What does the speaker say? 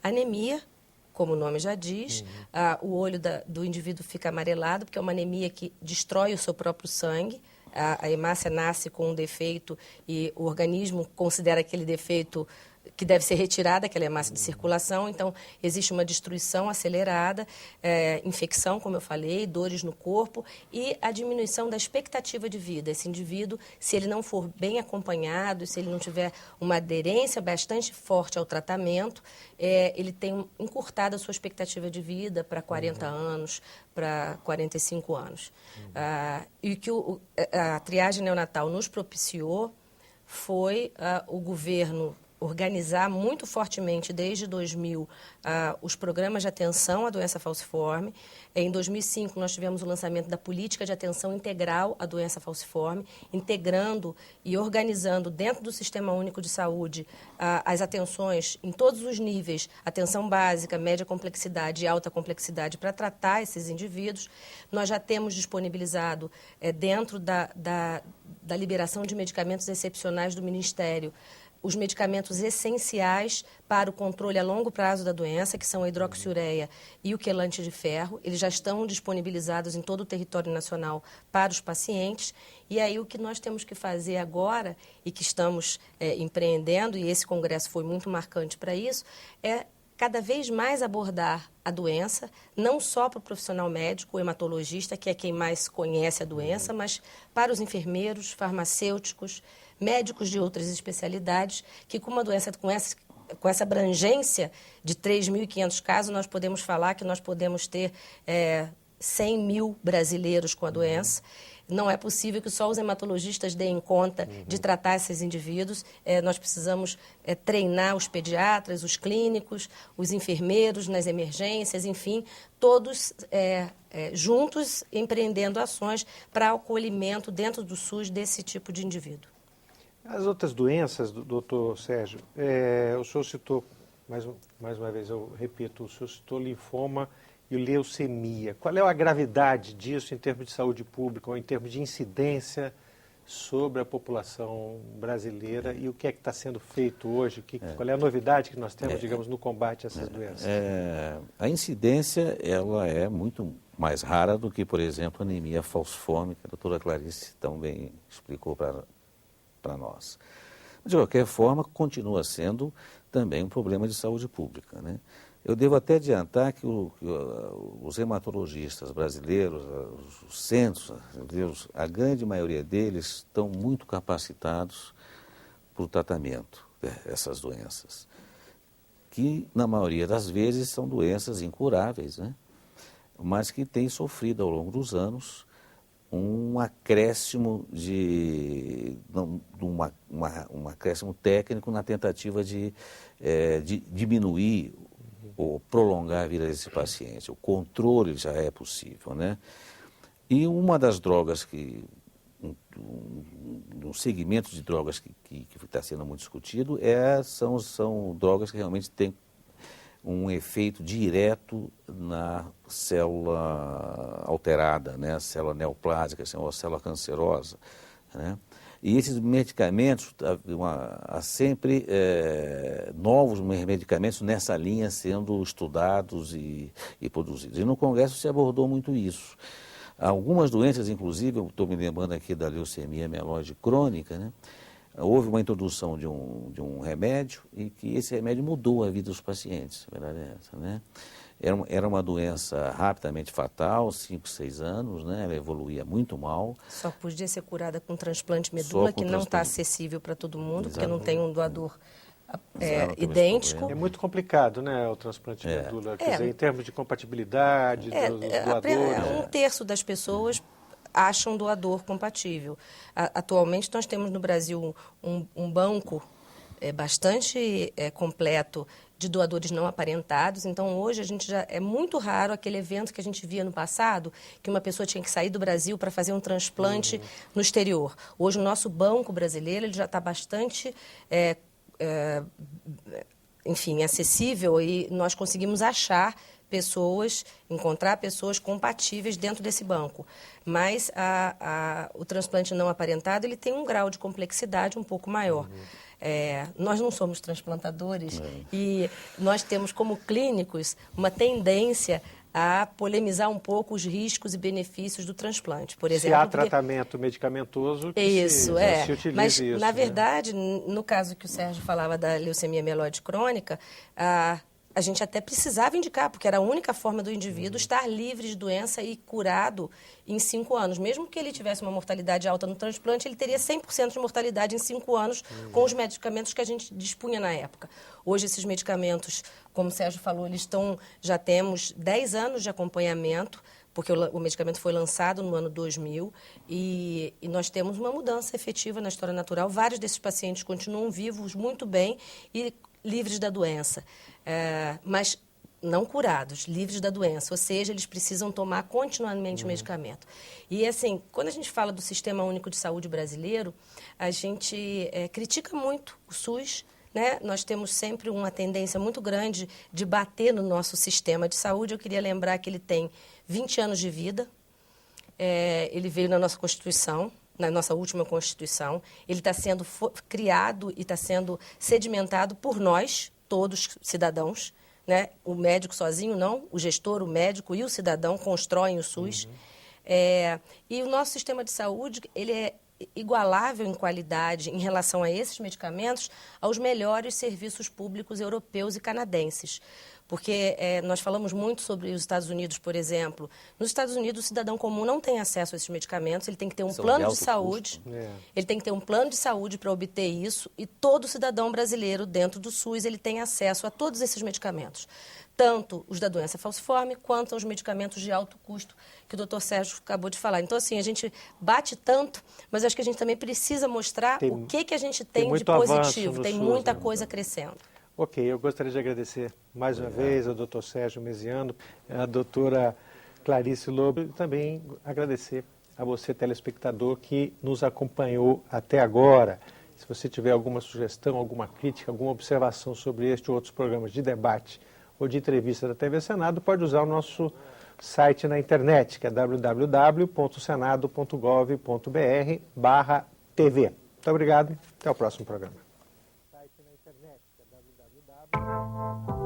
anemia, como o nome já diz, o olho do indivíduo fica amarelado, porque é uma anemia que destrói o seu próprio sangue. A hemácia nasce com um defeito e o organismo considera aquele defeito que deve ser retirada, aquela hemácia de circulação. Então, existe uma destruição acelerada, infecção, como eu falei, dores no corpo e a diminuição da expectativa de vida. Esse indivíduo, se ele não for bem acompanhado, se ele não tiver uma aderência bastante forte ao tratamento, ele tem encurtado a sua expectativa de vida para 40 anos, para 45 anos. E o que a triagem neonatal nos propiciou foi o governo organizar muito fortemente, desde 2000, os programas de atenção à doença falciforme. Em 2005, nós tivemos o lançamento da política de atenção integral à doença falciforme, integrando e organizando dentro do Sistema Único de Saúde as atenções em todos os níveis, atenção básica, média complexidade e alta complexidade, para tratar esses indivíduos. Nós já temos disponibilizado, dentro da liberação de medicamentos excepcionais do Ministério, os medicamentos essenciais para o controle a longo prazo da doença, que são a hidroxiureia e o quelante de ferro. Eles já estão disponibilizados em todo o território nacional para os pacientes. E aí o que nós temos que fazer agora, e que estamos empreendendo, e esse congresso foi muito marcante para isso, é cada vez mais abordar a doença, não só para o profissional médico, o hematologista, que é quem mais conhece a doença, mas para os enfermeiros, farmacêuticos, médicos de outras especialidades, que com uma doença com essa abrangência de 3.500 casos, nós podemos falar que nós podemos ter 100 mil brasileiros com a doença. Não é possível que só os hematologistas deem conta de tratar esses indivíduos. Nós precisamos treinar os pediatras, os clínicos, os enfermeiros nas emergências, enfim, todos juntos empreendendo ações para o acolhimento dentro do SUS desse tipo de indivíduo. As outras doenças, doutor Sérgio, o senhor citou, mais uma vez eu repito, o senhor citou linfoma e leucemia. Qual é a gravidade disso em termos de saúde pública ou em termos de incidência sobre a população brasileira e o que é que está sendo feito hoje? Qual é a novidade que nós temos, digamos, no combate a essas doenças? A incidência ela é muito mais rara do que, por exemplo, a anemia falciforme, que a doutora Clarice tão bem explicou para nós. De qualquer forma, continua sendo também um problema de saúde pública, né? Eu devo até adiantar que os hematologistas brasileiros, os centros, a grande maioria deles estão muito capacitados para o tratamento dessas doenças, que na maioria das vezes são doenças incuráveis, né? Mas que têm sofrido ao longo dos anos um acréscimo um acréscimo técnico na tentativa de diminuir ou prolongar a vida desse paciente. O controle já é possível, né? E uma das drogas um segmento de drogas que está sendo muito discutido são drogas que realmente têm um efeito direto na célula alterada, né? A célula neoplásica, a célula cancerosa, né? E esses medicamentos, há sempre novos medicamentos nessa linha sendo estudados e produzidos. E no Congresso se abordou muito isso. Algumas doenças, inclusive, eu estou me lembrando aqui da leucemia mieloide crônica, né? Houve uma introdução de um remédio e que esse remédio mudou a vida dos pacientes, a verdade é essa, né? Era uma doença rapidamente fatal, 5, 6 anos, né? Ela evoluía muito mal. Só podia ser curada com transplante medula, que não está acessível para todo mundo, porque não tem um doador idêntico. É muito complicado, né, o transplante de medula, quer dizer, em termos de compatibilidade dos doadores. 1/3 das pessoas acham um doador compatível. Atualmente, nós temos no Brasil um banco bastante completo de doadores não aparentados. Então, hoje, é muito raro aquele evento que a gente via no passado, que uma pessoa tinha que sair do Brasil para fazer um transplante no exterior. Hoje, o nosso banco brasileiro ele já está bastante acessível e nós conseguimos encontrar pessoas compatíveis dentro desse banco. Mas o transplante não aparentado ele tem um grau de complexidade um pouco maior. nós não somos transplantadores e nós temos como clínicos uma tendência a polemizar um pouco os riscos e benefícios do transplante, por exemplo. Se há tratamento medicamentoso, que se utilize Mas, isso. na verdade, no caso que o Sérgio falava da leucemia mieloide crônica, a gente até precisava indicar, porque era a única forma do indivíduo estar livre de doença e curado em 5 anos. Mesmo que ele tivesse uma mortalidade alta no transplante, ele teria 100% de mortalidade em 5 anos com os medicamentos que a gente dispunha na época. Hoje, esses medicamentos, como o Sérgio falou, já temos 10 anos de acompanhamento, porque o medicamento foi lançado no ano 2000 e nós temos uma mudança efetiva na história natural. Vários desses pacientes continuam vivos muito bem e livres da doença, mas não curados, livres da doença, ou seja, eles precisam tomar continuamente o medicamento. E assim, quando a gente fala do Sistema Único de Saúde brasileiro, a gente critica muito o SUS, né? Nós temos sempre uma tendência muito grande de bater no nosso sistema de saúde. Eu queria lembrar que ele tem 20 anos de vida, ele veio na nossa Constituição, na nossa última Constituição, ele está sendo criado e está sendo sedimentado por nós, todos cidadãos, né? O médico sozinho não, o gestor, o médico e o cidadão constroem o SUS. E o nosso sistema de saúde, ele é igualável em qualidade em relação a esses medicamentos aos melhores serviços públicos europeus e canadenses. Porque nós falamos muito sobre os Estados Unidos, por exemplo. Nos Estados Unidos, o cidadão comum não tem acesso a esses medicamentos, ele tem que ter um plano de saúde. Ele tem que ter um plano de saúde para obter isso, e todo cidadão brasileiro dentro do SUS ele tem acesso a todos esses medicamentos. Tanto os da doença falciforme, quanto os medicamentos de alto custo, que o doutor Sérgio acabou de falar. Então, assim, a gente bate tanto, mas acho que a gente também precisa mostrar o que a gente tem de positivo. Tem muita coisa crescendo. Ok, eu gostaria de agradecer mais uma vez ao Dr. Sérgio Mesiano, a doutora Clarice Lobo, e também agradecer a você, telespectador, que nos acompanhou até agora. Se você tiver alguma sugestão, alguma crítica, alguma observação sobre este ou outros programas de debate ou de entrevista da TV Senado, pode usar o nosso site na internet, que é www.senado.gov.br/TV. Muito obrigado, até o próximo programa. Site na internet, que é www